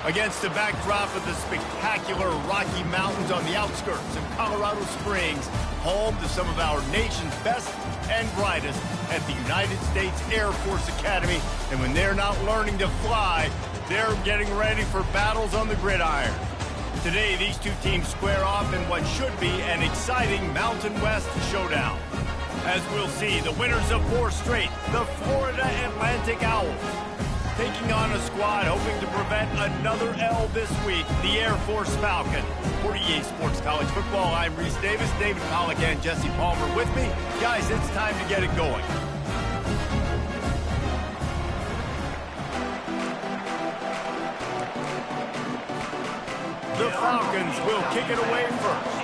Against the backdrop of the spectacular Rocky Mountains on the outskirts of Colorado Springs, home to some of our nation's best and brightest at the United States Air Force Academy. And when they're not learning to fly, they're getting ready for battles on the gridiron. Today, these two teams square off in what should be an exciting Mountain West showdown. As we'll see, the winners of 4 straight, the Florida Atlantic Owls, taking on a squad hoping to prevent another L this week, the Air Force Falcon. For EA Sports College Football, I'm Reese Davis, David Pollack, and Jesse Palmer with me. Guys, it's time to get it going. The Falcons will kick it away first.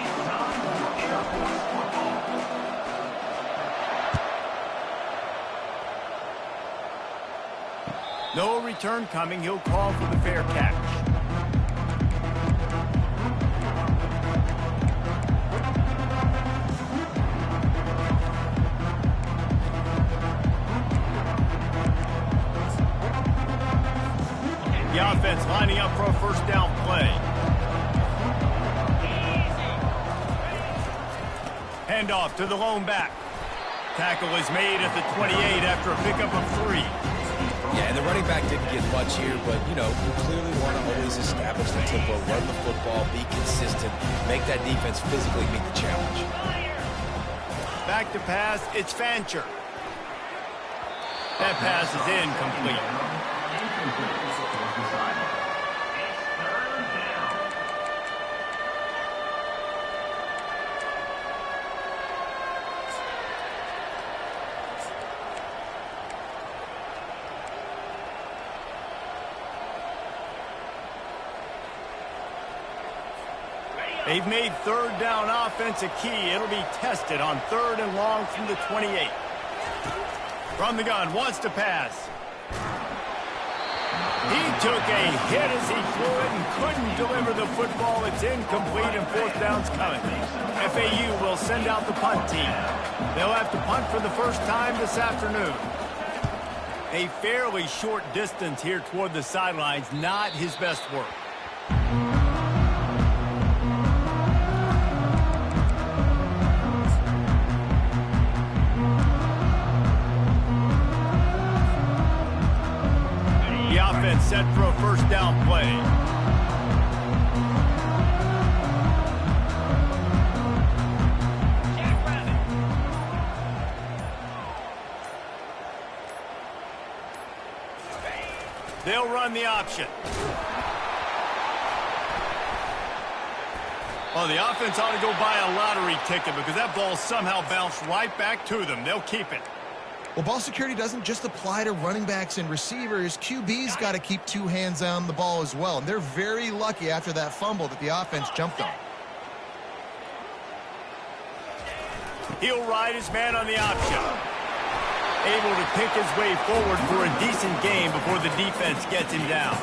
No return coming. He'll call for the fair catch. The offense lining up for a first down play. Handoff to the lone back. Tackle is made at the 28 after a pickup of 3. Yeah, and the running back didn't get much here, but, you know, you clearly want to always establish the tempo, run the football, be consistent, make that defense physically meet the challenge. Back to pass, it's Fancher. That pass is incomplete. They've made third down offense a key. It'll be tested on 3rd and long from the 28. From the gun, wants to pass. He took a hit as he threw it and couldn't deliver the football. It's incomplete and 4th down's coming. FAU will send out the punt team. They'll have to punt for the first time this afternoon. A fairly short distance here toward the sidelines, not his best work. Offense set for a first down play. They'll run the option. Oh, the offense ought to go buy a lottery ticket because that ball somehow bounced right back to them. They'll keep it. Well, ball security doesn't just apply to running backs and receivers. QB's got to keep 2 hands on the ball as well. And they're very lucky after that fumble that the offense jumped on. He'll ride his man on the option. Able to pick his way forward for a decent game before the defense gets him down.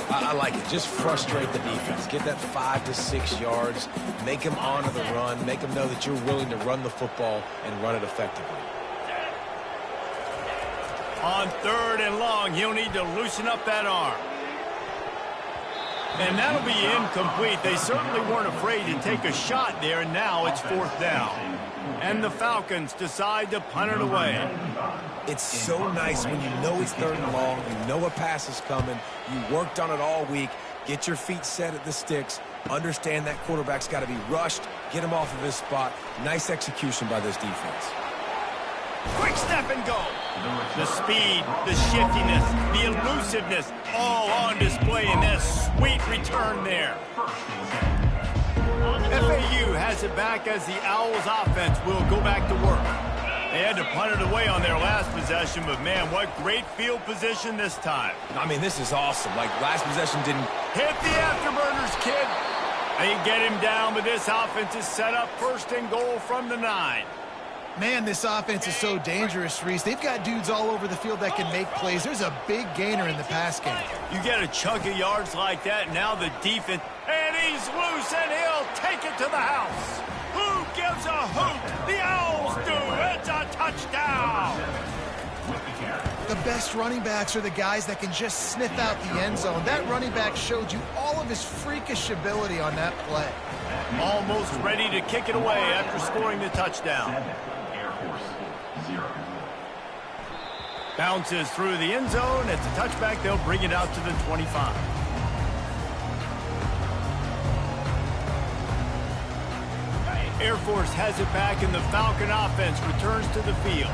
I like it. Just frustrate the defense. Get that 5 to 6 yards. Make them honor the run. Make them know that you're willing to run the football and run it effectively. On 3rd and long, he'll need to loosen up that arm. And that'll be incomplete. They certainly weren't afraid to take a shot there, and now it's 4th down. And the Falcons decide to punt it away. It's so nice when you know it's 3rd and long, you know a pass is coming, you worked on it all week, get your feet set at the sticks, understand that quarterback's got to be rushed, get him off of his spot. Nice execution by this defense. Quick step and go. The speed, the shiftiness, the elusiveness, all on display in that sweet return there. FAU has it back as the Owls offense will go back to work. They had to punt it away on their last possession, but man, what great field position this time. I mean, this is awesome. Like, last possession didn't... Hit the afterburners, kid. They get him down, but this offense is set up 1st and goal from the 9. Man, this offense is so dangerous, Reese. They've got dudes all over the field that can make plays. There's a big gainer in the pass game. You get a chunk of yards like that, now the defense, and he's loose, and he'll take it to the house. Who gives a hoot? The Owls do. It's a touchdown. The best running backs are the guys that can just sniff out the end zone. That running back showed you all of his freakish ability on that play. Almost ready to kick it away after scoring the touchdown. Air Force 0. Bounces through the end zone. It's a touchback. They'll bring it out to the 25. Air Force has it back, and the Falcon offense returns to the field.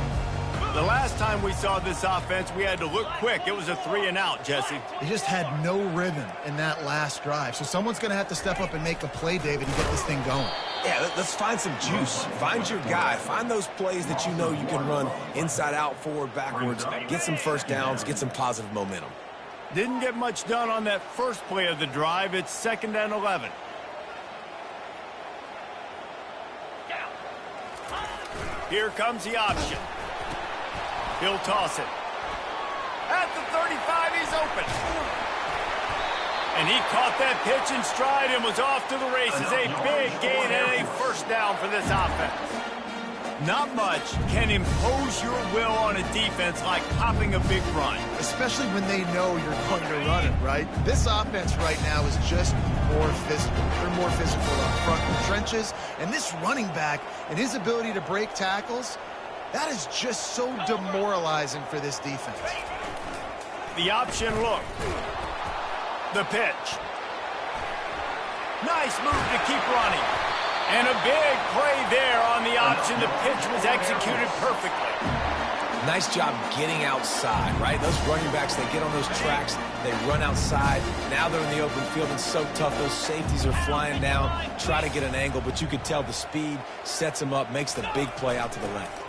The last time we saw this offense, we had to look quick. It was a 3-and-out, Jesse. They just had no rhythm in that last drive. So someone's going to have to step up and make a play, David, and get this thing going. Yeah, let's find some juice. Find your guy. Find those plays that you know you can run inside out, forward, backwards. Get some first downs. Get some positive momentum. Didn't get much done on that first play of the drive. It's 2nd and 11. Here comes the option. He'll toss it. At the 35, he's open. And he caught that pitch in stride and was off to the races. A big gain and a first down for this offense. Not much can impose your will on a defense like popping a big run. Especially when they know you're going to run it, right? This offense right now is just more physical. They're more physical up front in the trenches. And this running back and his ability to break tackles, that is just so demoralizing for this defense. The option look. The pitch. Nice move to keep running. And a big play there on the option. The pitch was executed perfectly. Nice job getting outside, right? Those running backs, they get on those tracks, they run outside. Now they're in the open field and so tough. Those safeties are flying down, try to get an angle, but you could tell the speed sets him up, makes the big play out to the left.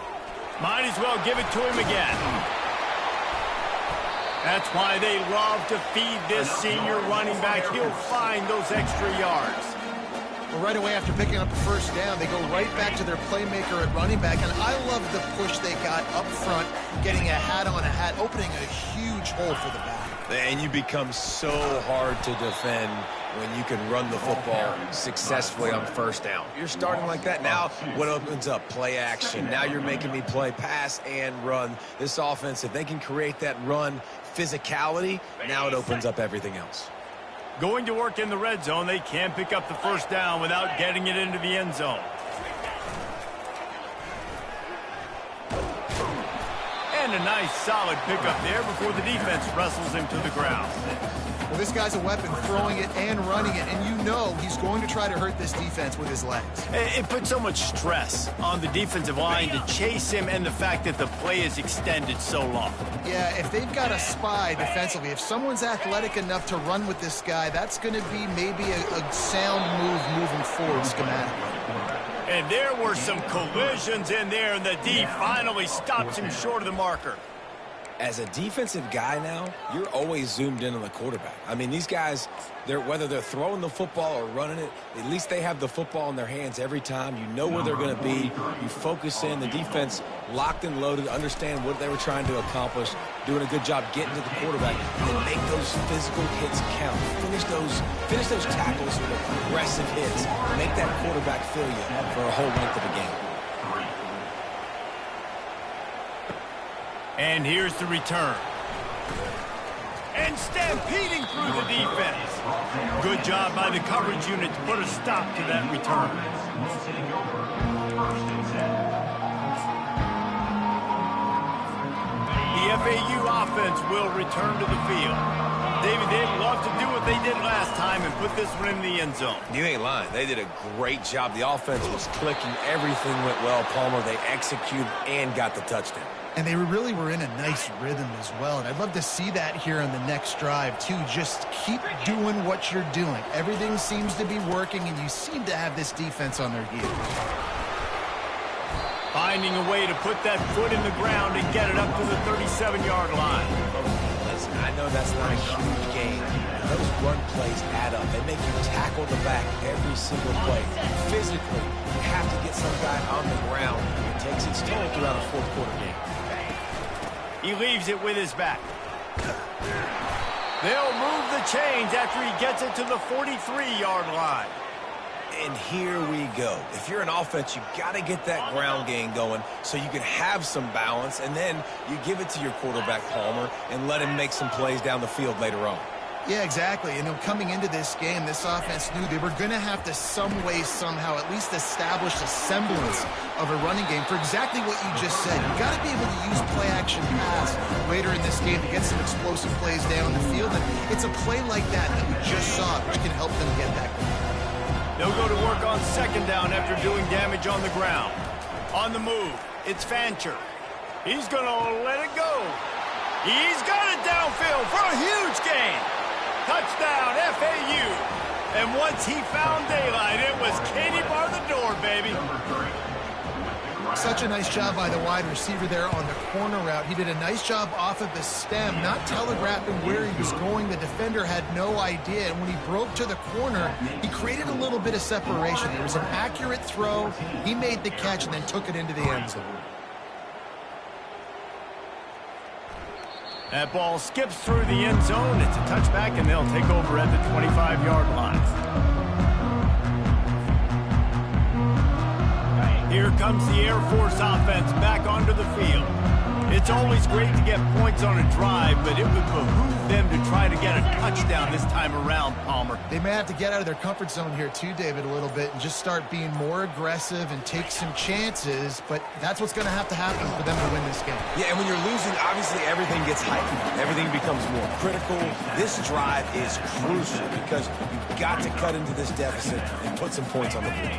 Might as well give it to him again. That's why they love to feed this senior running back. He'll find those extra yards. Well, right away after picking up the first down, they go right back to their playmaker at running back. And I love the push they got up front, getting a hat on a hat, opening a huge hole for the back. And you become so hard to defend when you can run the football successfully on first down. You're starting like that. Now what opens up? Play action. Now you're making me play pass and run. This offense, if they can create that run physicality, now it opens up everything else. Going to work in the red zone, they can't pick up the first down without getting it into the end zone. And a nice solid pickup there before the defense wrestles him to the ground. Well, this guy's a weapon, throwing it and running it, and you know he's going to try to hurt this defense with his legs. It puts so much stress on the defensive line to chase him and the fact that the play is extended so long. Yeah, if they've got a spy defensively, if someone's athletic enough to run with this guy, that's going to be maybe a sound move moving forward schematically. And there were some collisions in there, and the D finally stops him short of the marker. As a defensive guy now, you're always zoomed in on the quarterback. I mean, these guys, whether they're throwing the football or running it, at least they have the football in their hands every time. You know where they're going to be. You focus in. The defense locked and loaded, understand what they were trying to accomplish, doing a good job getting to the quarterback, and then make those physical hits count. Finish those tackles with aggressive hits. Make that quarterback feel you for a whole length of a game. And here's the return. And stampeding through the defense. Good job by the coverage unit to put a stop to that return. The FAU offense will return to the field. David, they'd love to do what they did last time and put this one in the end zone. You ain't lying. They did a great job. The offense was clicking. Everything went well, Palmer. They executed and got the touchdown. And they really were in a nice rhythm as well. And I'd love to see that here on the next drive, too. Just keep doing what you're doing. Everything seems to be working, and you seem to have this defense on their heels. Finding a way to put that foot in the ground and get it up to the 37-yard line. Listen, I know that's not a huge game. Those run plays add up. They make you tackle the back every single play. Physically, you have to get some guy on the ground. It takes its toll throughout a fourth-quarter game. He leaves it with his back. They'll move the chains after he gets it to the 43-yard line. And here we go. If you're an offense, you got to get that ground game going so you can have some balance, and then you give it to your quarterback, Palmer, and let him make some plays down the field later on. Yeah, exactly. And coming into this game, this offense knew they were going to have to some way, somehow, at least establish a semblance of a running game for exactly what you just said. You got to be able to use play-action pass later in this game to get some explosive plays down the field. And it's a play like that that we just saw which can help them get that going. They'll go to work on second down after doing damage on the ground. On the move, it's Fancher. He's going to let it go. He's got it downfield for a huge gain. Touchdown, FAU. And once he found daylight, it was Katie bar the door, baby. Such a nice job by the wide receiver there on the corner route. He did a nice job off of the stem, not telegraphing where he was going. The defender had no idea. And when he broke to the corner, he created a little bit of separation. There was an accurate throw. He made the catch and then took it into the end zone. That ball skips through the end zone. It's a touchback, and they'll take over at the 25-yard line. Here comes the Air Force offense back onto the field. It's always great to get points on a drive, but it would behoove them to try to get a touchdown this time around, Palmer. They may have to get out of their comfort zone here too, David, a little bit and just start being more aggressive and take some chances, but that's what's going to have to happen for them to win this game. Yeah, and when you're losing, obviously everything gets heightened. Everything becomes more critical. This drive is crucial because you've got to cut into this deficit and put some points on the board.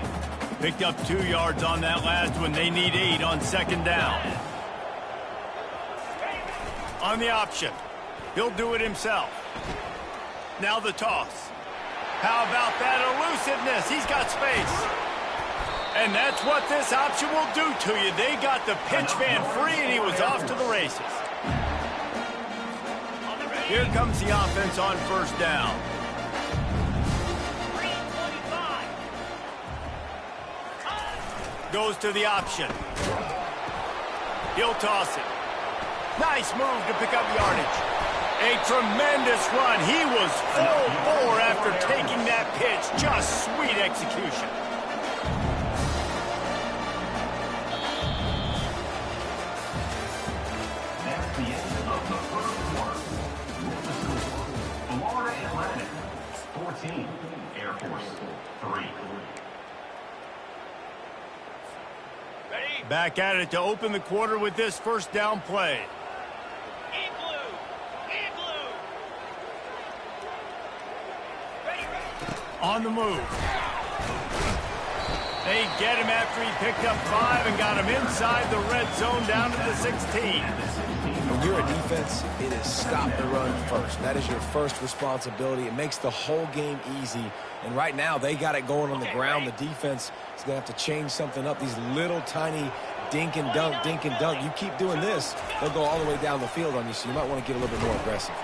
Picked up 2 yards on that last one. They need 8 on second down. On the option. He'll do it himself. Now the toss. How about that elusiveness? He's got space. And that's what this option will do to you. They got the pinch man free, and he was off to the races. Here comes the offense on first down. Goes to the option. He'll toss it. Nice move to pick up yardage. A tremendous run. He was full bore after taking that pitch. Just sweet execution. That's the end of the first quarter. Florida Atlantic 14, Air Force 3. Back at it to open the quarter with this first down play. On the move. They get him after he picked up 5 and got him inside the red zone down to the 16. When you're a defense, it is stop the run first. That is your first responsibility. It makes the whole game easy. And right now, they got it going on the ground. The defense is going to have to change something up. These little tiny dink and dunk, dink and dunk. You keep doing this, they'll go all the way down the field on you, so you might want to get a little bit more aggressive.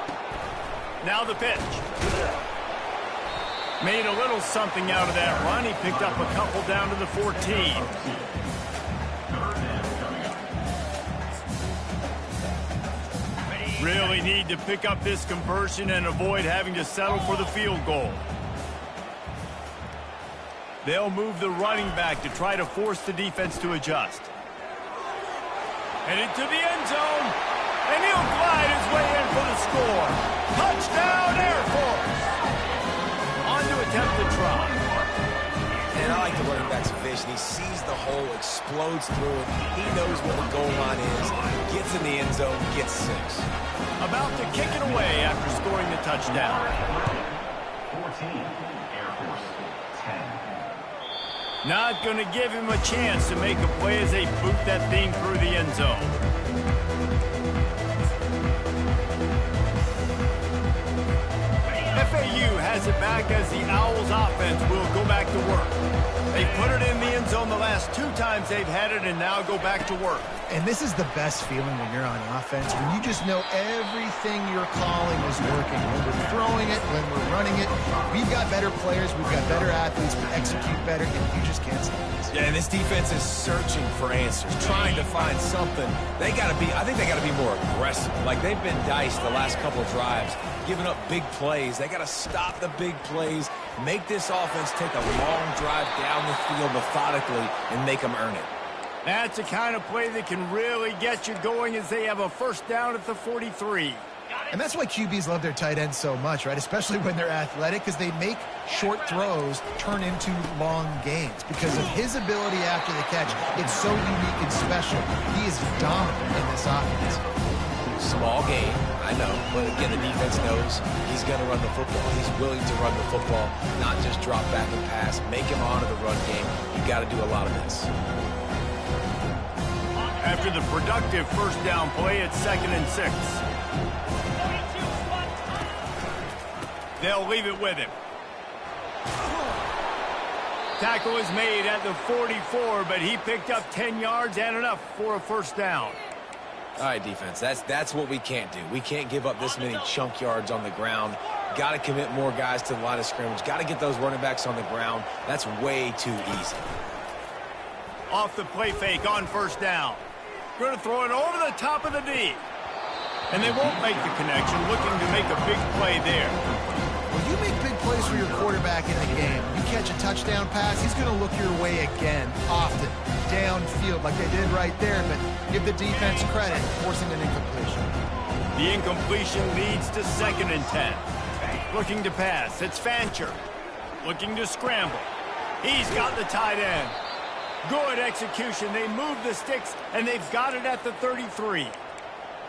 Now the pitch. Made a little something out of that run. He picked up a couple down to the 14. Really need to pick up this conversion and avoid having to settle for the field goal. They'll move the running back to try to force the defense to adjust. And into the end zone. And he'll glide his way in for the score. Touchdown, Air Force! On to attempt the try. And I like the running back's vision. He sees the hole, explodes through it. He knows where the goal line is, gets in the end zone, gets 6. About to kick it away after scoring the touchdown. 14, Air Force 10. Not going to give him a chance to make a play as they boot that thing through the end zone. FAU has it back as the Owls offense will go back to work. They put it in the end zone the last 2 times they've had it and now go back to work. And this is the best feeling when you're on offense, when you just know everything you're calling is working. When we're throwing it, when we're running it, we've got better players, we've got better athletes, we execute better, and you just can't stop us. Yeah, and this defense is searching for answers, trying to find something. I think they got to be more aggressive. Like they've been diced the last couple of drives. giving up big plays. They got to stop the big plays, make this offense take a long drive down the field methodically, and make them earn it. That's the kind of play that can really get you going as they have a first down at the 43. And that's why QBs love their tight ends so much, right? Especially when they're athletic, because they make short throws turn into long gains. Because of his ability after the catch, it's so unique and special. He is dominant in this offense. Small game, I know. But again, the defense knows he's going to run the football. He's willing to run the football, not just drop back and pass. Make him honor the run game. You got to do a lot of this. After the productive first down play, it's 2nd and 6. They'll leave it with him. Tackle is made at the 44, but he picked up 10 yards and enough for a first down. All right, defense, that's what we can't do. We can't give up this many chunk yards on the ground. Got to commit more guys to the line of scrimmage. Got to get those running backs on the ground. That's way too easy. Off the play fake on first down. Going to throw it over the top of the D. And they won't make the connection, looking to make a big play there. When you make big plays for your quarterback in the game, you catch a touchdown pass, he's going to look your way again, often, downfield like they did right there, but give the defense credit, forcing an incompletion. The incompletion leads to 2nd and 10. Looking to pass, it's Fancher. Looking to scramble. He's got the tight end. Good execution. They move the sticks, and they've got it at the 33.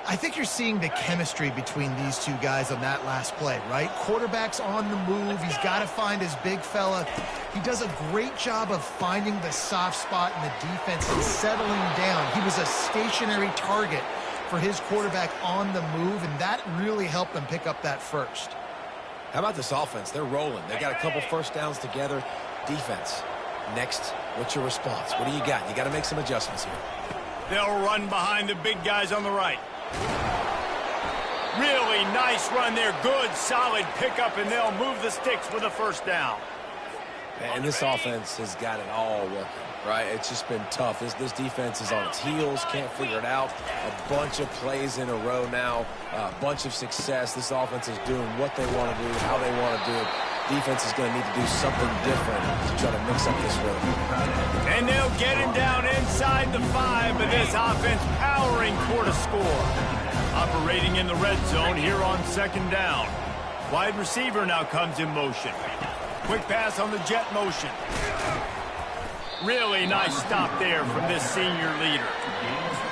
I think you're seeing the chemistry between these two guys on that last play, right? Quarterback's on the move. He's got to find his big fella. He does a great job of finding the soft spot in the defense and settling down. He was a stationary target for his quarterback on the move, and that really helped them pick up that first. How about this offense? They're rolling. They got a couple first downs together. Defense, next, what's your response? What do you got? You got to make some adjustments here. They'll run behind the big guys on the right. Really nice run there. Good, solid pickup, and they'll move the sticks with a first down. And this offense has got it all working, right? It's just been tough. This defense is on its heels, can't figure it out. A bunch of plays in a row now, a bunch of success. This offense is doing what they want to do, how they want to do it. Defense is going to need to do something different to try to mix up this rhythm. And they'll get him down inside the 5, but this offense powering toward a score. Operating in the red zone here on 2nd down. Wide receiver now comes in motion. Quick pass on the jet motion. Really nice stop there from this senior leader.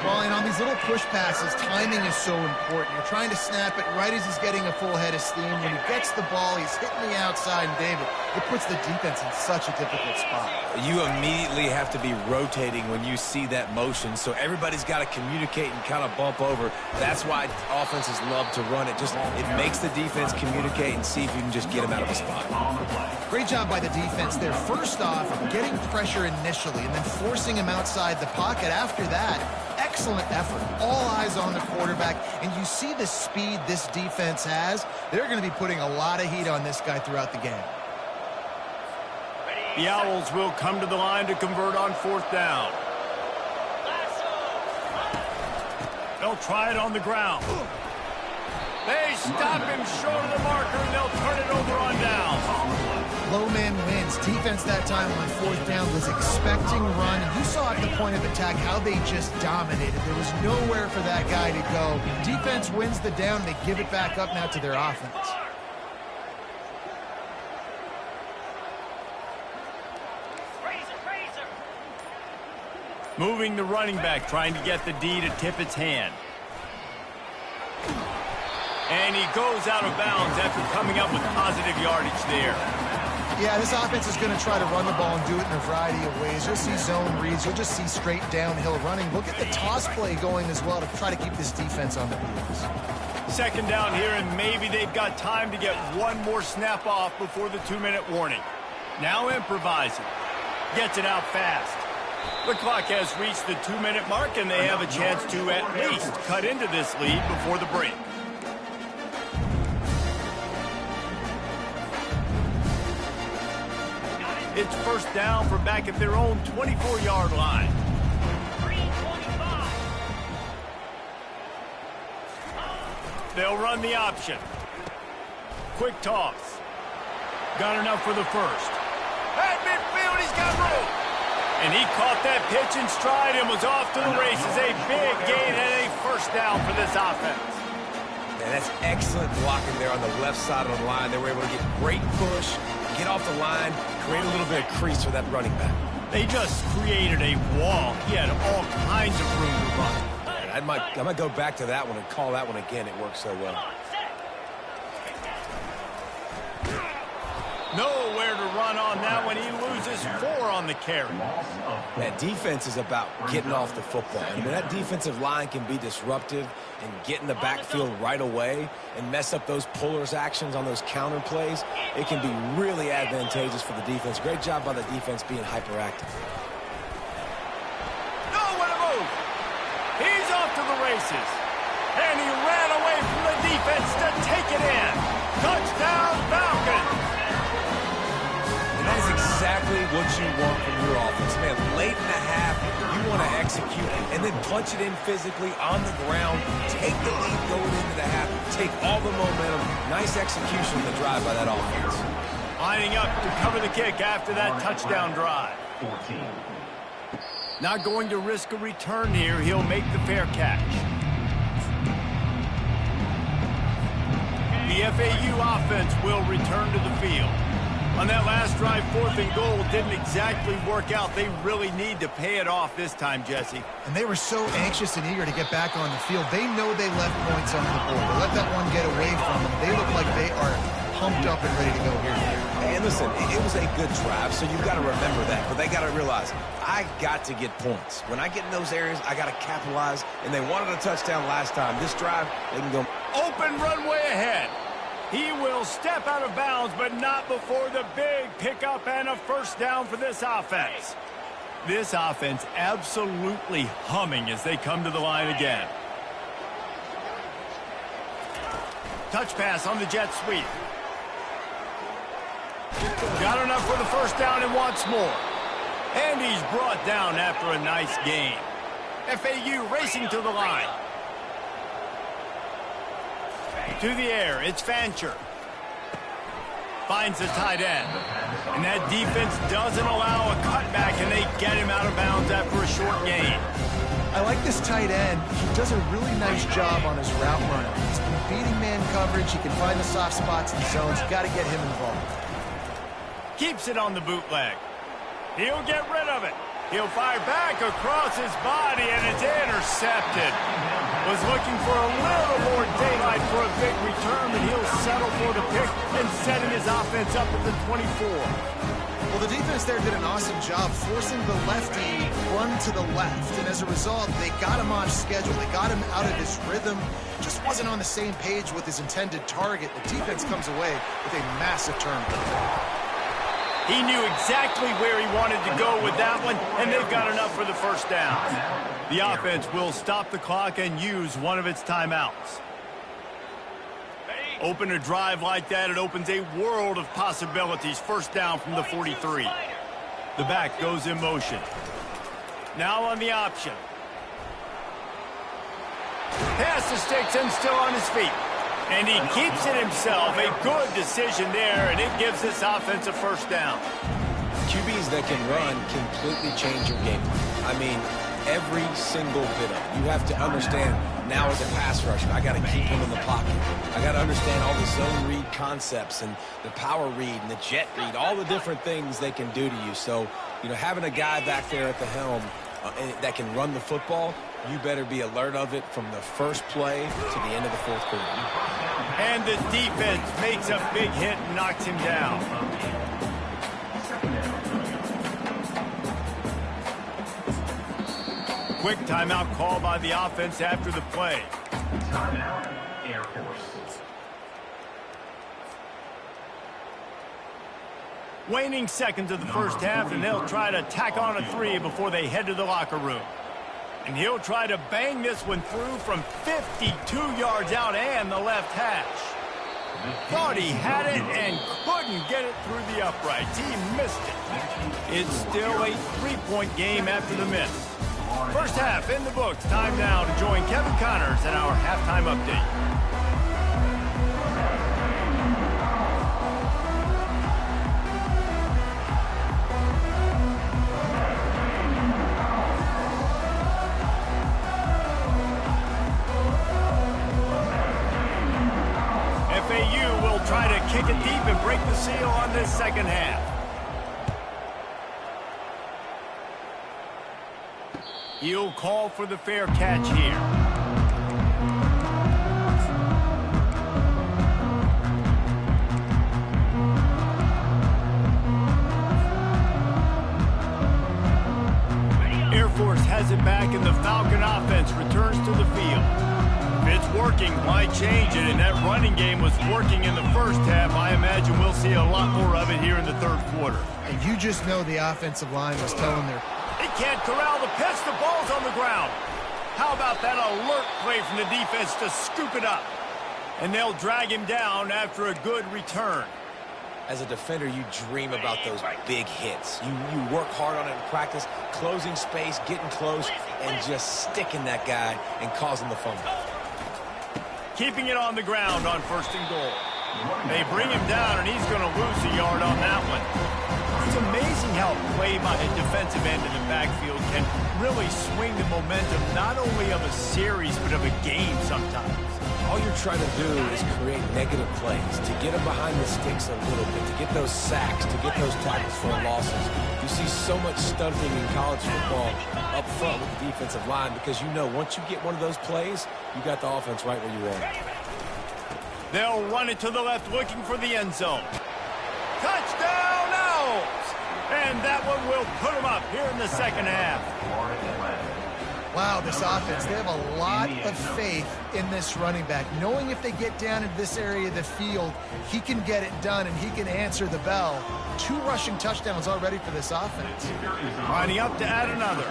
Well, and on these little push passes, timing is so important. You're trying to snap it right as he's getting a full head of steam. When he gets the ball, he's hitting the outside, and David, it puts the defense in such a difficult spot. You immediately have to be rotating when you see that motion, so everybody's got to communicate and kind of bump over. That's why offenses love to run it. It makes the defense communicate and see if you can just get him out of a spot. Great job by the defense there. First off, getting pressure initially and then forcing him outside the pocket. After that, excellent effort. All eyes on the quarterback, and you see the speed this defense has. They're going to be putting a lot of heat on this guy throughout the game. The Owls will come to the line to convert on 4th down. They'll try it on the ground. They stop him short of the marker, and they'll turn it over on down. Low man wins. Defense that time on 4th down was expecting run. And you saw at the point of attack how they just dominated. There was nowhere for that guy to go. Defense wins the down. They give it back up now to their offense. Moving the running back, trying to get the D to tip its hand. And he goes out of bounds after coming up with positive yardage there. Yeah, this offense is going to try to run the ball and do it in a variety of ways. You'll see zone reads. You'll just see straight downhill running. Look at the toss play going as well to try to keep this defense on the heels. 2nd down here, and maybe they've got time to get one more snap off before the 2-minute warning. Now improvising. Gets it out fast. The clock has reached the 2-minute mark, and they have a chance to at least cut into this lead before the break. It's first down from back at their own 24-yard line. They'll run the option. quick toss. Got enough for the first. At midfield, he's got room. And he caught that pitch in stride and was off to the races. A big gain and a first down for this offense. And that's excellent blocking there on the left side of the line. They were able to get great push, get off the line, create a little bit of crease for that running back. They just created a wall. He had all kinds of room to run. I might go back to that one and call that one again. It worked so well. Nowhere to run on that one. He loses 4 on the carry. That defense is about getting off the football. I mean, that defensive line can be disruptive and get in the backfield right away and mess up those pullers actions on those counter plays. It can be really advantageous for the defense. Great job by the defense being hyperactive. Nowhere to move. He's off to the races. And he ran away from the defense to take it in. Touchdown, Falcons. And that is exactly what you want from your offense. Man, late in the half, you want to execute and then punch it in physically on the ground. Take the lead going into the half. Take all the momentum. Nice execution of the drive by that offense. Lining up to cover the kick after that touchdown drive. 14. Not going to risk a return here. He'll make the fair catch. The FAU offense will return to the field. On that last drive, 4th and goal didn't exactly work out. They really need to pay it off this time, Jesse. And they were so anxious and eager to get back on the field. They know they left points on the board. They let that one get away from them. They look like they are pumped up and ready to go here. And listen, it was a good drive, so you've got to remember that. But they got to realize, I got to get points. When I get in those areas, I got to capitalize. And they wanted a touchdown last time. This drive, they can go. Open runway ahead. He will step out of bounds, but not before the big pickup and a first down for this offense. This offense absolutely humming as they come to the line again. Touch pass on the jet sweep. Got enough for the first down and wants more. And he's brought down after a nice gain. FAU racing to the line. To the air, it's Fancher. Finds the tight end. And that defense doesn't allow a cutback, and they get him out of bounds after a short gain. I like this tight end. He does a really nice job on his route running. He's been beating man coverage. He can find the soft spots in the zones. You got to get him involved. Keeps it on the bootleg. He'll get rid of it. He'll fire back across his body, and it's intercepted. Was looking for a little more daylight for a big return, but he'll settle for the pick and setting his offense up at the 24. Well, the defense there did an awesome job forcing the lefty run to the left, and as a result, they got him off schedule. They got him out of his rhythm. Just wasn't on the same page with his intended target. The defense comes away with a massive turnover. He knew exactly where he wanted to go with that one, and they've got enough for the first down. The offense will stop the clock and use one of its timeouts. Open a drive like that, it opens a world of possibilities. First down from the 43. The back goes in motion. Now on the option. Pass the sticks and still on his feet. And he keeps it himself. A good decision there, and it gives this offense a first down. QBs that can run completely change your game. I mean, every single bit of it. You have to understand, now as a pass rusher, I got to keep him in the pocket. I got to understand all the zone read concepts and the power read and the jet read, all the different things they can do to you. So, you know, having a guy back there at the helm that can run the football, you better be alert of it from the first play to the end of the fourth quarter. And the defense makes a big hit and knocks him down. Quick timeout call by the offense after the play. Timeout, Air Force. Waning seconds of the first half, and they'll try to tack on a 3 before they head to the locker room. And he'll try to bang this one through from 52 yards out and the left hash. Thought he had it and couldn't get it through the uprights. He missed it. It's still a 3-point game after the miss. First half in the books. Time now to join Kevin Connors at our halftime update. break the seal on this second half. He'll call for the fair catch here. Air Force has it back, and the Falcon offense returns to the field. If it's working, why change it? And that running game was working in the first half. I imagine we'll see a lot more of it here in the third quarter. And you just know the offensive line was telling their... He can't corral the pitch. The ball's on the ground. How about that alert play from the defense to scoop it up? And they'll drag him down after a good return. As a defender, you dream about those big hits. You work hard on it in practice, closing space, getting close, and just sticking that guy and causing the fumble. Keeping it on the ground on 1st and goal. They bring him down, and he's going to lose a yard on that one. It's amazing how play by a defensive end in the backfield can really swing the momentum not only of a series but of a game sometimes. All you're trying to do is create negative plays, to get them behind the sticks a little bit, to get those sacks, to get those tackles for losses. You see so much stunting in college football up front with the defensive line because you know once you get one of those plays, you got the offense right where you want it. They'll run it to the left looking for the end zone. Touchdown Owls! And that one will put them up here in the second half. Wow, this offense, they have a lot of faith in this running back, knowing if they get down into this area of the field, he can get it done and he can answer the bell. 2 rushing touchdowns already for this offense. Lining up to add another.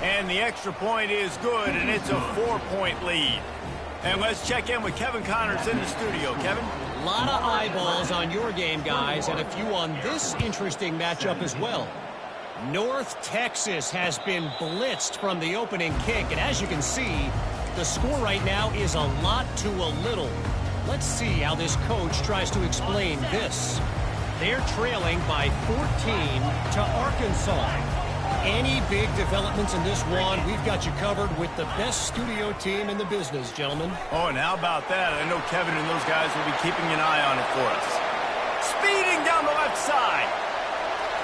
And the extra point is good, and it's a 4-point lead. And let's check in with Kevin Connors in the studio. Kevin? A lot of eyeballs on your game, guys, and a few on this interesting matchup as well. North Texas has been blitzed from the opening kick, and as you can see, the score right now is a lot to a little. Let's see how this coach tries to explain this. They're trailing by 14 to Arkansas. Any big developments in this one, we've got you covered with the best studio team in the business, gentlemen. Oh, and how about that? I know Kevin and those guys will be keeping an eye on it for us. Speeding down the left side.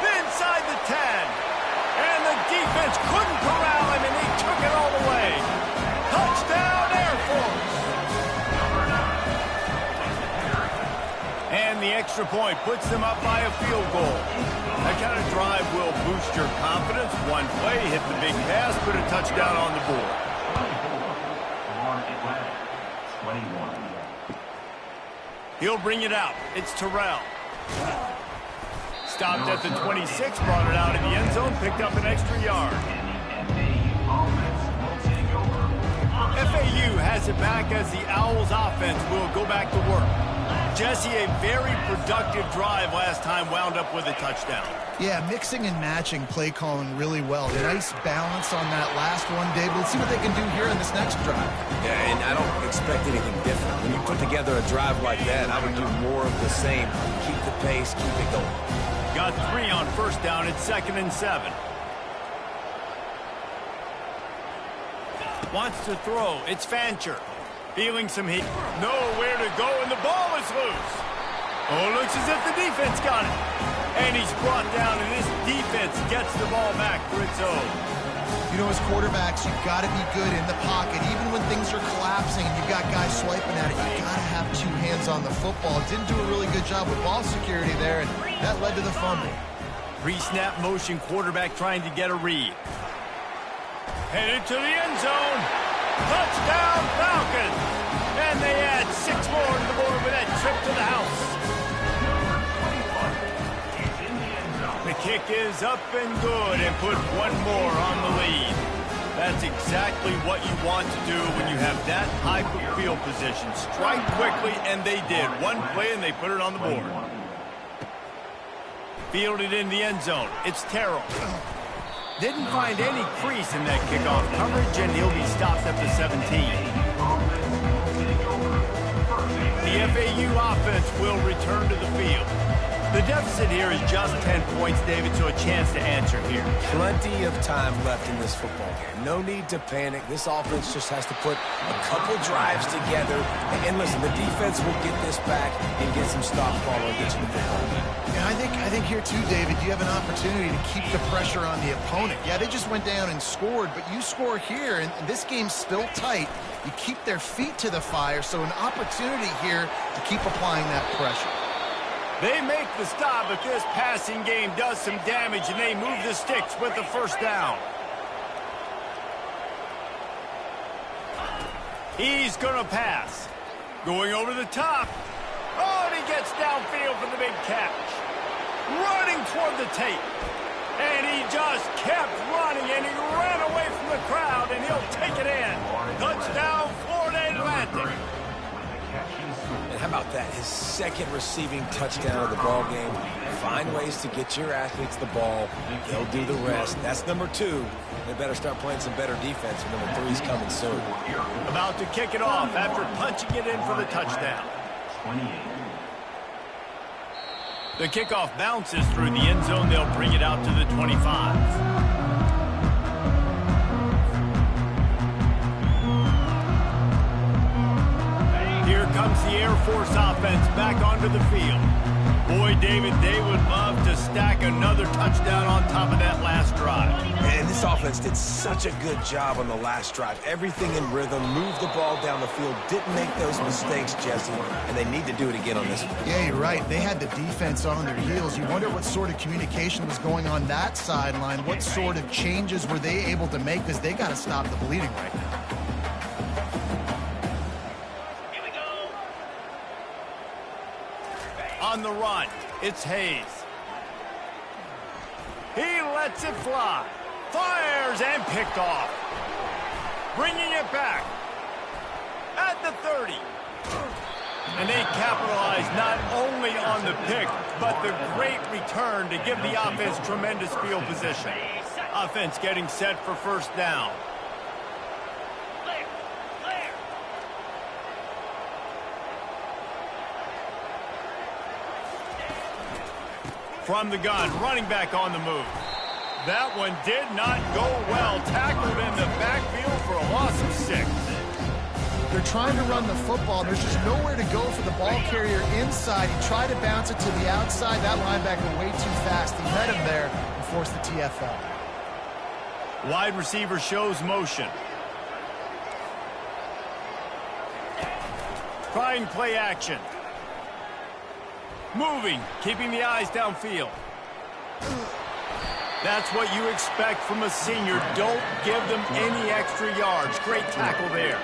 Inside the 10. And the defense couldn't corral him, and they took it all the way. Touchdown, Air Force. And the extra point puts them up by a field goal. That kind of drive will boost your confidence. One play, hit the big pass, put a touchdown on the board. 21. He'll bring it out. It's Terrell. Stopped at the 26, brought it out in the end zone, picked up an extra yard. FAU has it back as the Owls offense will go back to work. Jesse, a very productive drive last time wound up with a touchdown. Yeah, mixing and matching play calling really well. Nice balance on that last one, David. Let's see what they can do here in this next drive. Yeah, and I don't expect anything different. When you put together a drive like that, I would do more of the same. Keep the pace, keep it going. Got 3 on 1st down. It's 2nd and 7. Wants to throw. It's Fancher. Feeling some heat. Nowhere to go, and the ball is loose. Oh, looks as if the defense got it. And he's brought down, and this defense gets the ball back for its own. You know, as quarterbacks, you've got to be good in the pocket. Even when things are collapsing and you've got guys swiping at it, you've got to have 2 hands on the football. Didn't do a really good job with ball security there, and that led to the fumble. Pre-snap motion, quarterback trying to get a read. Headed to the end zone. Touchdown, Falcons! And they add 6 more to the board with that trip to the house. The kick is up and good and put 1 more on the lead. That's exactly what you want to do when you have that type of field position. Strike quickly, and they did. 1 play, and they put it on the board. Fielded in the end zone. It's Terrell. Didn't find any crease in that kickoff coverage, and he'll be stopped at the 17. The FAU offense will return to the field. The deficit here is just 10 points, David, so a chance to answer here. Plenty of time left in this football game. No need to panic. This offense just has to put a couple drives together. And listen, the defense will get this back and get some stops following, get you the football. Yeah, I think here too, David, you have an opportunity to keep the pressure on the opponent. Yeah, they just went down and scored, but you score here, and this game's still tight. You keep their feet to the fire, so an opportunity here to keep applying that pressure. They make the stop, but this passing game does some damage, and they move the sticks with the first down. He's going to pass. Going over the top. Oh, and he gets downfield for the big catch. Running toward the tape. And he just kept running, and he ran away from the crowd, and he'll take it in. Touchdown, Florida Atlantic. And how about that? His second receiving touchdown of the ball game. Find ways to get your athletes the ball. They'll do the rest. That's number 2. They better start playing some better defense. Number 3's coming soon. About to kick it off after punching it in for the touchdown. 28. The kickoff bounces through the end zone. They'll bring it out to the 25. Here comes the Air Force offense back onto the field. Boy, David, they would love to stack another touchdown on top of that last drive. And this offense did such a good job on the last drive. Everything in rhythm, moved the ball down the field, didn't make those mistakes, Jesse, and they need to do it again on this one. Yeah, you're right. They had the defense on their heels. You wonder what sort of communication was going on that sideline. What sort of changes were they able to make, because they got to stop the bleeding right now. On the run, it's Hayes. He lets it fly. Fires and picked off. Bringing it back. At the 30. And they capitalize not only on the pick, but the great return to give the offense tremendous field position. Offense getting set for first down. From the gun, running back on the move. That one did not go well. Tackled in the backfield for a loss of 6. They're trying to run the football. There's just nowhere to go for the ball carrier inside. He tried to bounce it to the outside. That linebacker way too fast. He met him there and forced the TFL. Wide receiver shows motion. Trying play action. Moving, keeping the eyes downfield. That's what you expect from a senior. Don't give them any extra yards. Great tackle there.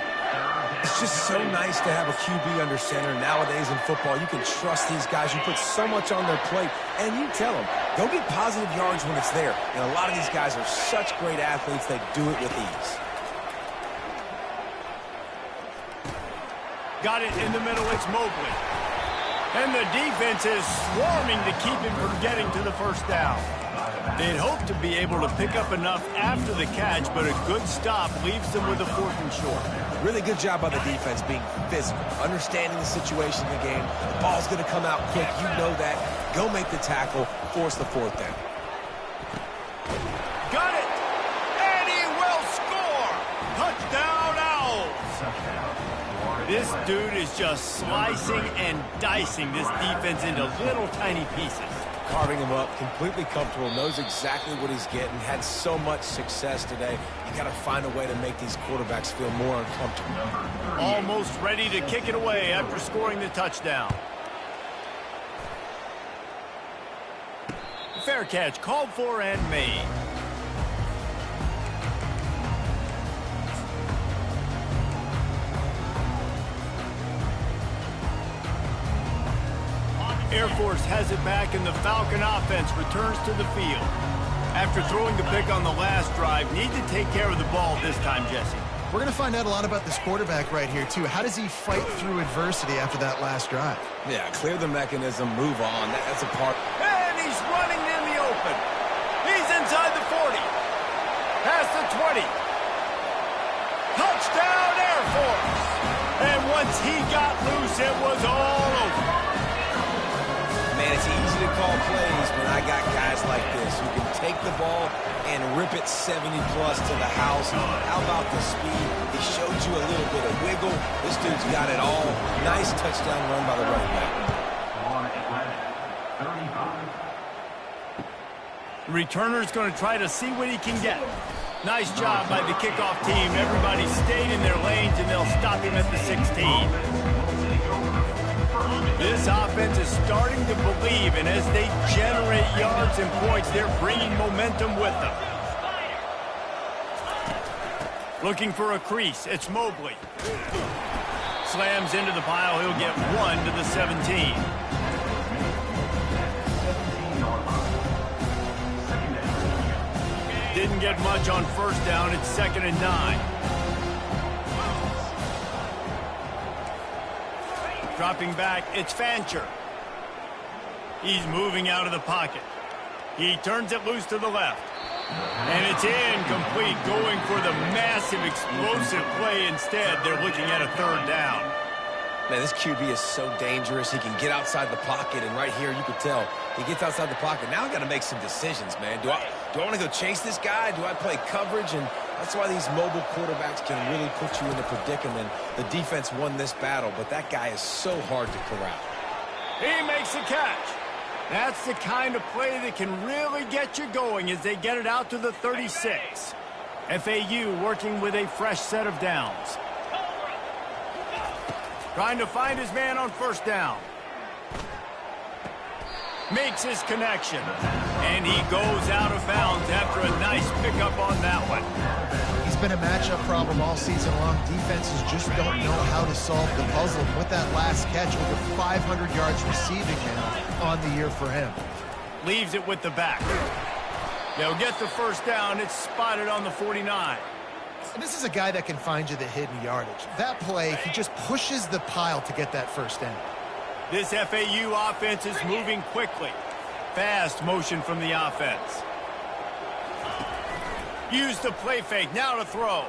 It's just so nice to have a QB under center. Nowadays in football, you can trust these guys. You put so much on their plate, and you tell them, go get positive yards when it's there. And a lot of these guys are such great athletes, they do it with ease. Got it in the middle, it's Mobley. And the defense is swarming to keep him from getting to the first down. They'd hoped to be able to pick up enough after the catch, but a good stop leaves them with a 4th and short. Really good job by the defense being physical, understanding the situation in the game. The ball's going to come out quick. You know that. Go make the tackle, force the 4th down. Got it! And he will score! Touchdown, Owls! This dude is just slicing and dicing this defense into little tiny pieces. Carving him up, completely comfortable, knows exactly what he's getting, had so much success today. You got to find a way to make these quarterbacks feel more uncomfortable. Almost ready to kick it away after scoring the touchdown. Fair catch called for and made. Air Force has it back, and the Falcon offense returns to the field. After throwing the pick on the last drive, need to take care of the ball this time, Jesse. We're going to find out a lot about this quarterback right here, too. How does he fight through adversity after that last drive? Yeah, clear the mechanism, move on. That's a part. And he's running in the open. He's inside the 40. Past the 20. Touchdown, Air Force. And once he got loose, it was all over. Man, it's easy to call plays when I got guys like this who can take the ball and rip it 70-plus to the house. How about the speed? He showed you a little bit of wiggle. This dude's got it all. Nice touchdown run by the running back. On Atlanta, 35. Returner's going to try to see what he can get. Nice job by the kickoff team. Everybody stayed in their lanes, and they'll stop him at the 16. This offense is starting to believe, and as they generate yards and points, they're bringing momentum with them. Looking for a crease. It's Mobley. Slams into the pile. He'll get 1 to the 17. Didn't get much on first down. It's 2nd and 9. Dropping back, it's Fancher. He's moving out of the pocket. He turns it loose to the left. And it's incomplete, going for the massive explosive play instead. They're looking at a 3rd down. Man, this QB is so dangerous. He can get outside the pocket, and right here you can tell he gets outside the pocket. Now I got to make some decisions, man. Do I want to go chase this guy? Do I play coverage? And that's why these mobile quarterbacks can really put you in a predicament. The defense won this battle, but that guy is so hard to corral. He makes the catch. That's the kind of play that can really get you going as they get it out to the 36. FAU working with a fresh set of downs. Trying to find his man on first down. Makes his connection. And he goes out of bounds after a nice pickup on that one. He's been a matchup problem all season long. Defenses just don't know how to solve the puzzle. With that last catch, over 500 yards receiving now on the year for him. Leaves it with the back. They'll get the first down. It's spotted on the 49. And this is a guy that can find you the hidden yardage. That play, he just pushes the pile to get that first down. This FAU offense is moving quickly. Fast motion from the offense. Use the play fake. Now to throw.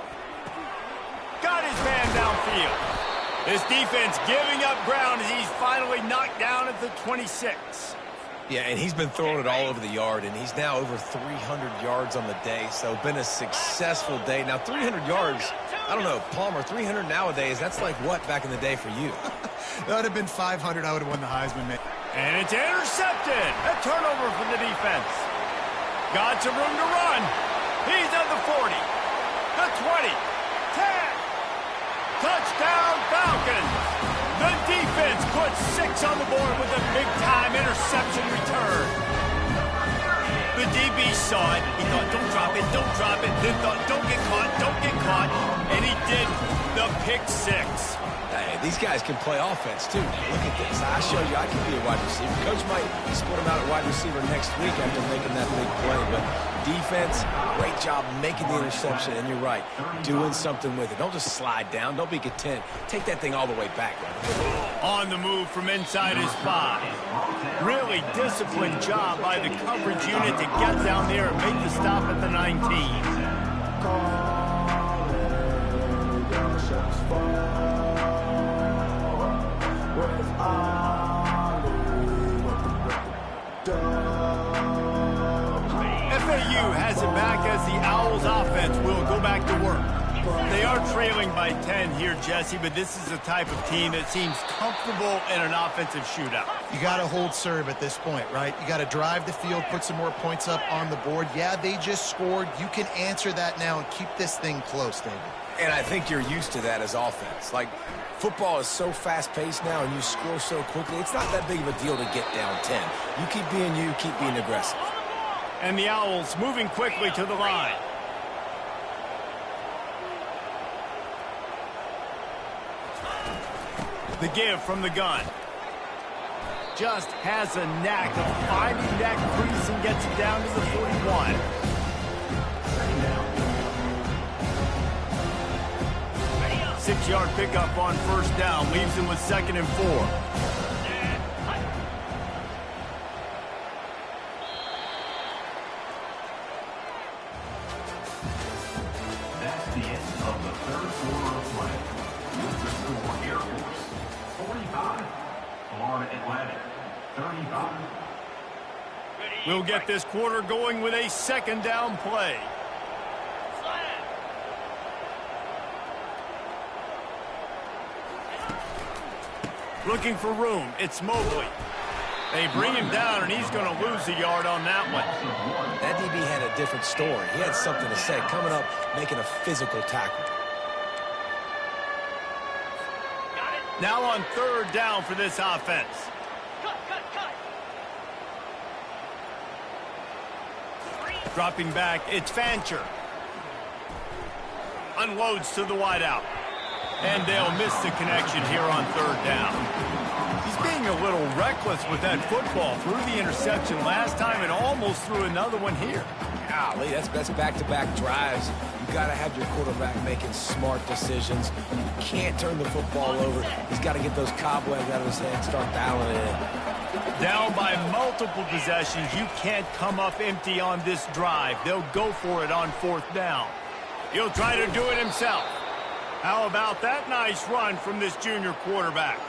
Got his man downfield. This defense giving up ground as he's finally knocked down at the 26. Yeah, and he's been throwing it all over the yard, and he's now over 300 yards on the day, so been a successful day. Now, 300 yards, I don't know, Palmer, 300 nowadays, that's like what back in the day for you? That would have been 500. I would have won the Heisman. And it's intercepted. A turnover from the defense. Got some room to run. He's at the 40, the 20, 10. Touchdown, Falcons. The defense puts 6 on the board with a big-time interception return. The DB saw it. He thought, don't drop it, don't drop it. Then thought, don't get caught, don't get caught. And he did the pick 6. Hey, these guys can play offense, too. Look at this. I show you I can be a wide receiver. Coach might split him out at wide receiver next week after making that big play. But defense, great job making the interception. And you're right, doing something with it. Don't just slide down. Don't be content. Take that thing all the way back. On the move from inside his 5. Really disciplined job by the coverage unit to get down there and make the stop at the 19. FAU has it back as the Owls offense will go back to work. They are trailing by 10 here, Jesse, but this is the type of team that seems comfortable in an offensive shootout. You got to hold serve at this point, right? You got to drive the field, put some more points up on the board. Yeah, they just scored. You can answer that now and keep this thing close, David. And I think you're used to that as offense. Like, football is so fast-paced now and you score so quickly, it's not that big of a deal to get down 10. You keep being you, keep being aggressive. And the Owls moving quickly to the line. The give from the gun. Just has a knack of finding that crease and gets it down to the 41. Six-yard pickup on first down. Leaves him with 2nd and 4. That's the end of the 3rd quarter of play. With the score, Air Force 45, Florida Atlantic 35. We'll get this quarter going with a second down play. Looking for room. It's Mobley. They bring him down, and he's going to lose a yard on that one. That DB had a different story. He had something to say, coming up, making a physical tackle. Now on third down for this offense. Dropping back, it's Fancher. Unloads to the wideout. And they'll miss the connection here on third down. He's being a little reckless with that football. Threw the interception last time and almost threw another one here. Golly, that's back-to-back drives. You got to have your quarterback making smart decisions. You can't turn the football over. He's got to get those cobwebs out of his head and start dialing it in. Down by multiple possessions, you can't come up empty on this drive. They'll go for it on fourth down. He'll try to do it himself. How about that nice run from this junior quarterback?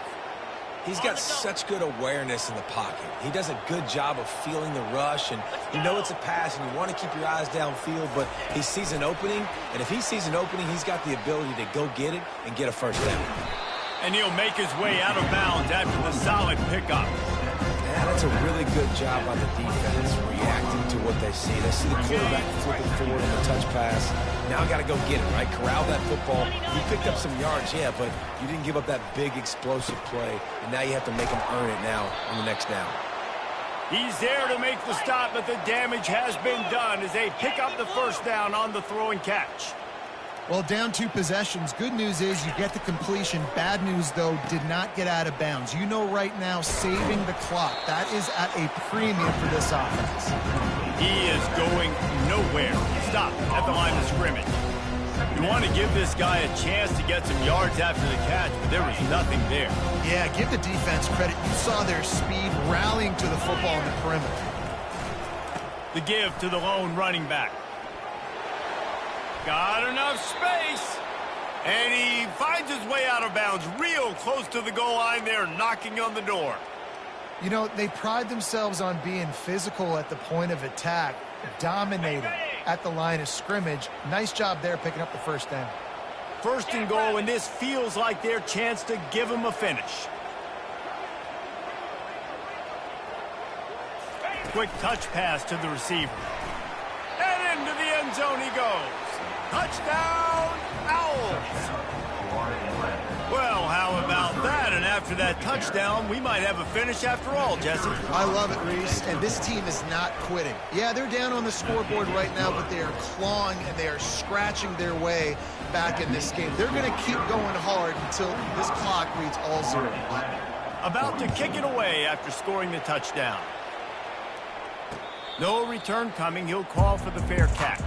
He's got such good awareness in the pocket. He does a good job of feeling the rush, and you know it's a pass, and you want to keep your eyes downfield, but he sees an opening, and if he sees an opening, he's got the ability to go get it and get a first down. And he'll make his way out of bounds after the solid pickup. Yeah, that's a really good job by the defense, reacting to what they see. They see the quarterback flipping forward on the touch pass. Now I got to go get it, right? Corral that football. He picked up some yards, yeah, but you didn't give up that big explosive play, and now you have to make him earn it now on the next down. He's there to make the stop, but the damage has been done as they pick up the first down on the throw and catch. Well, down 2 possessions. Good news is you get the completion. Bad news, though, did not get out of bounds. You know right now, saving the clock, that is at a premium for this offense. He is going nowhere. Stop at the line of scrimmage. You want to give this guy a chance to get some yards after the catch, but there was nothing there. Yeah, give the defense credit. You saw their speed rallying to the football on the perimeter. The give to the lone running back. Got enough space. And he finds his way out of bounds real close to the goal line there, knocking on the door. You know, they pride themselves on being physical at the point of attack, dominating at the line of scrimmage. Nice job there picking up the first down. First and goal, and this feels like their chance to give him a finish. Quick touch pass to the receiver. And into the end zone he goes. Touchdown, Owls! Well, how about that? And after that touchdown, we might have a finish after all, Jesse. I love it, Reese. And this team is not quitting. Yeah, they're down on the scoreboard right now, but they are clawing and they are scratching their way back in this game. They're going to keep going hard until this clock reads all zeros. About to kick it away after scoring the touchdown. No return coming. He'll call for the fair catch.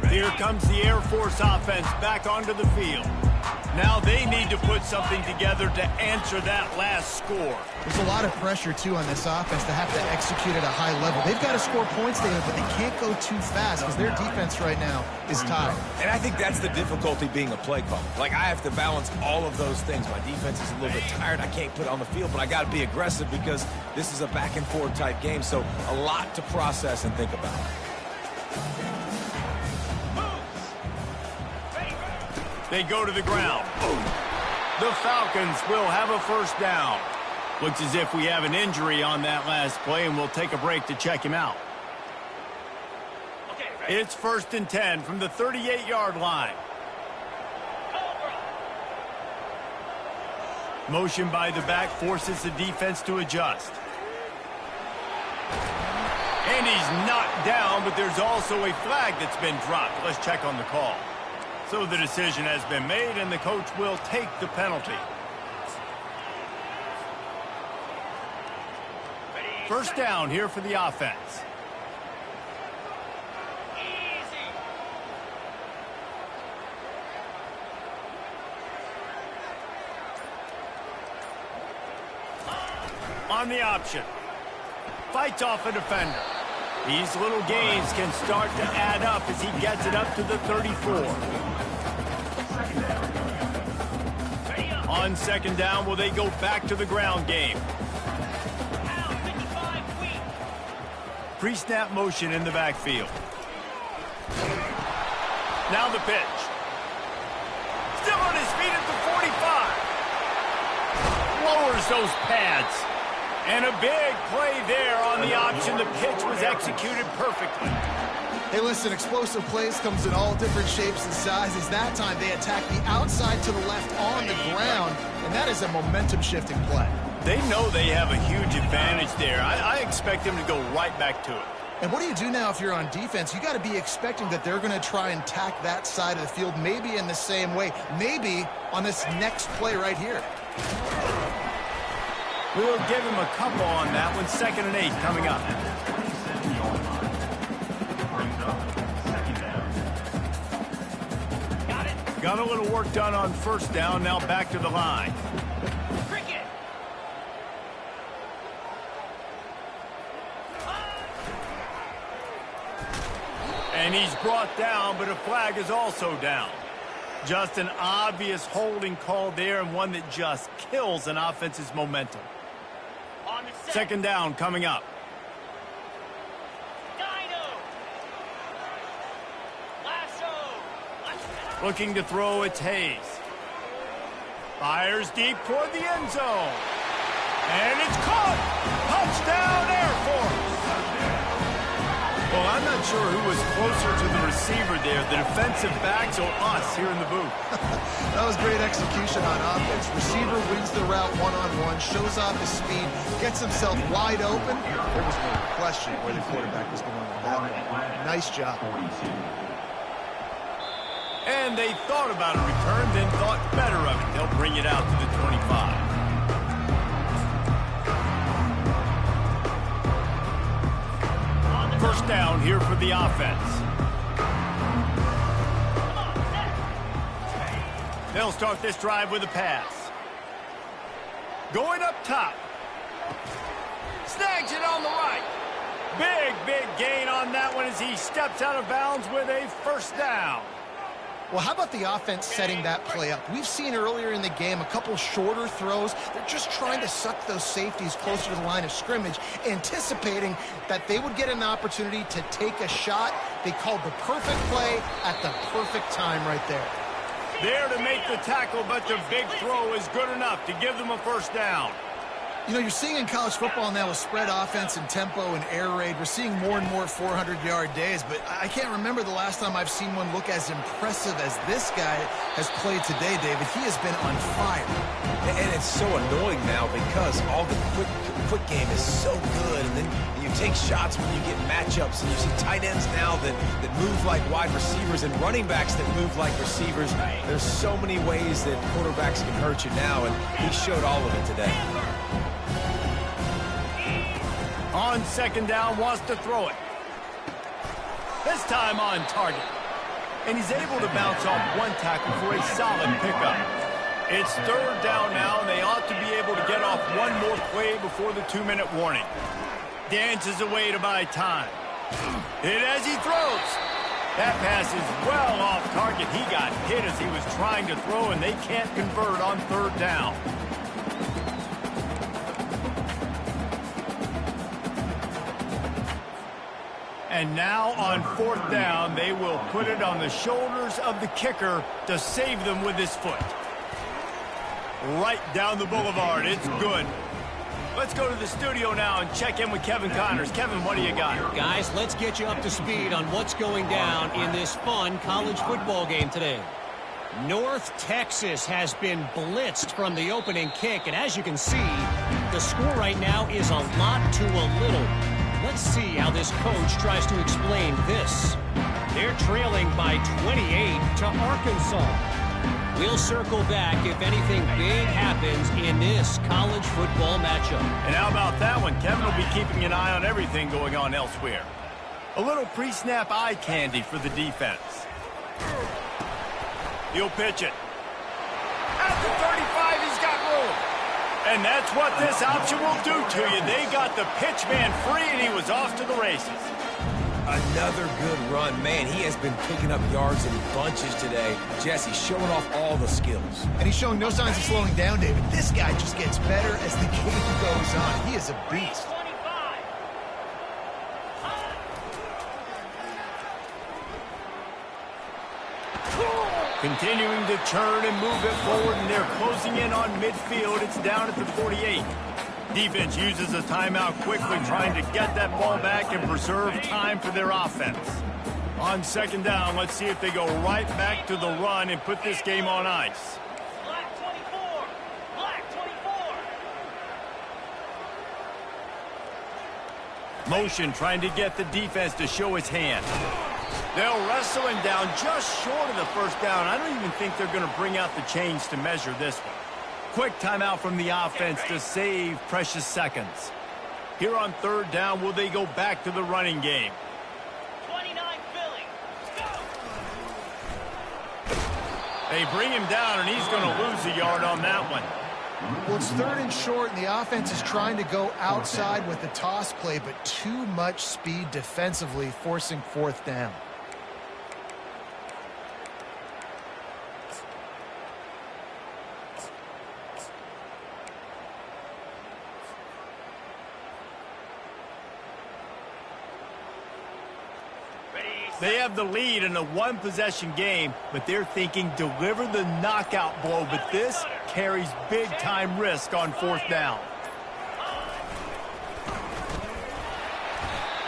Here comes the Air Force offense back onto the field. Now they need to put something together to answer that last score. There's a lot of pressure, too, on this offense to have to execute at a high level. They've got to score points there, but they can't go too fast because their defense right now is tired. And I think that's the difficulty being a play caller. Like, I have to balance all of those things. My defense is a little bit tired. I can't put it on the field, but I got to be aggressive because this is a back-and-forth type game, so a lot to process and think about. They go to the ground. The Falcons will have a first down. Looks as if we have an injury on that last play, and we'll take a break to check him out. It's 1st and 10 from the 38-yard line. Motion by the back forces the defense to adjust. And he's knocked down, but there's also a flag that's been dropped. Let's check on the call. So the decision has been made, and the coach will take the penalty. First down here for the offense. On the option. Fights off a defender. These little gains can start to add up as he gets it up to the 34. On second down, will they go back to the ground game? Pre-snap motion in the backfield. Now the pitch. Still on his feet at the 45. Lowers those pads. And a big play there on the option. The pitch was executed perfectly. Hey, listen, explosive plays comes in all different shapes and sizes. That time they attack the outside to the left on the ground, and that is a momentum-shifting play. They know they have a huge advantage there. I expect them to go right back to it. And what do you do now if you're on defense? You got to be expecting that they're going to try and tack that side of the field, maybe in the same way, maybe on this next play right here. We'll give him a couple on that one. 2nd and 8 coming up. Got a little work done on first down. Now back to the line. And he's brought down, but a flag is also down. Just an obvious holding call there, and one that just kills an offense's momentum. 2nd down coming up. Looking to throw, it's Hayes. Fires deep toward the end zone. And it's caught. Touchdown, Air Force. Well, I'm not sure who was closer to the receiver there, the defensive backs or us here in the booth. That was great execution on offense. Receiver wins the route one-on-one, shows off his speed, gets himself wide open. There was no question where the quarterback was going on that one. Nice job. And they thought about a return, then thought better of it. They'll bring it out to the 25. First down here for the offense. They'll start this drive with a pass. Going up top. Snags it on the right. Big gain on that one as he steps out of bounds with a first down. Well, how about the offense setting that play up? We've seen earlier in the game a couple shorter throws. They're just trying to suck those safeties closer to the line of scrimmage, anticipating that they would get an opportunity to take a shot. They called the perfect play at the perfect time right there. There to make the tackle, but the big throw is good enough to give them a first down. You know, you're seeing in college football now with spread offense and tempo and air raid, we're seeing more and more 400-yard days, but I can't remember the last time I've seen one look as impressive as this guy has played today, David. He has been on fire. And it's so annoying now because all the quick game is so good, and then you take shots when you get matchups, and you see tight ends now that move like wide receivers and running backs that move like receivers. There's so many ways that quarterbacks can hurt you now, and he showed all of it today. On second down, wants to throw it. This time on target. And he's able to bounce off one tackle for a solid pickup. It's third down now, and they ought to be able to get off one more play before the 2-minute warning. Dances away to buy time. Hit as he throws. That pass is well off target. He got hit as he was trying to throw, and they can't convert on third down. And now on fourth down, they will put it on the shoulders of the kicker to save them with his foot. Right down the boulevard. It's good. Let's go to the studio now and check in with Kevin Connors. Kevin, what do you got? Guys, let's get you up to speed on what's going down in this fun college football game today. North Texas has been blitzed from the opening kick, and as you can see, the score right now is a lot to a little. Let's see how this coach tries to explain this. They're trailing by 28 to Arkansas. We'll circle back if anything big happens in this college football matchup. And how about that one? Kevin will be keeping an eye on everything going on elsewhere. A little pre-snap eye candy for the defense. He'll pitch it. At the 35, he's got room. And that's what this option will do to you. They got the pitch man free, and he was off to the races. Another good run. Man, he has been picking up yards in bunches today. Jesse showing off all the skills. And he's showing no signs of slowing down, David. This guy just gets better as the game goes on. He is a beast. Continuing to turn and move it forward, and they're closing in on midfield. It's down at the 48. Defense uses a timeout quickly, trying to get that ball back and preserve time for their offense. On second down, let's see if they go right back to the run and put this game on ice. Black 24. Black 24. Motion trying to get the defense to show its hand. They'll wrestle him down just short of the first down. I don't even think they're going to bring out the chains to measure this one. Quick timeout from the offense to save precious seconds. Here on third down, will they go back to the running game? 29 Philly. Go! They bring him down, and he's going to lose a yard on that one. Well, it's third and short, and the offense is trying to go outside with the toss play, but too much speed defensively, forcing fourth down. They have the lead in a one-possession game, but they're thinking deliver the knockout blow, but this carries big-time risk on fourth down.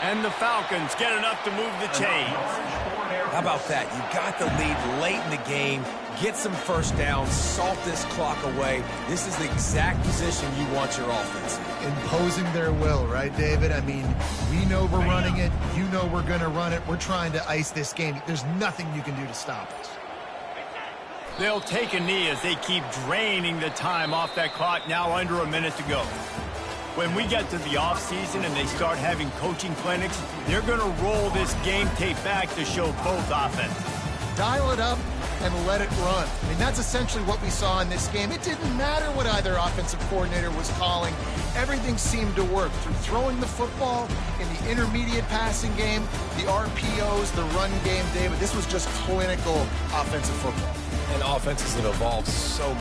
And the Falcons get enough to move the chains. How about that? You got the lead late in the game. Get some first downs. Salt this clock away. This is the exact position you want your offense in. Imposing their will, right, David? I mean, we know we're running it. You know we're going to run it. We're trying to ice this game. There's nothing you can do to stop us. They'll take a knee as they keep draining the time off that clock, now under a minute to go. When we get to the offseason and they start having coaching clinics, they're going to roll this game tape back to show both offenses. Dial it up and let it run. I mean, that's essentially what we saw in this game. It didn't matter what either offensive coordinator was calling. Everything seemed to work through throwing the football in the intermediate passing game, the RPOs, the run game, David. This was just clinical offensive football. And offenses have evolved so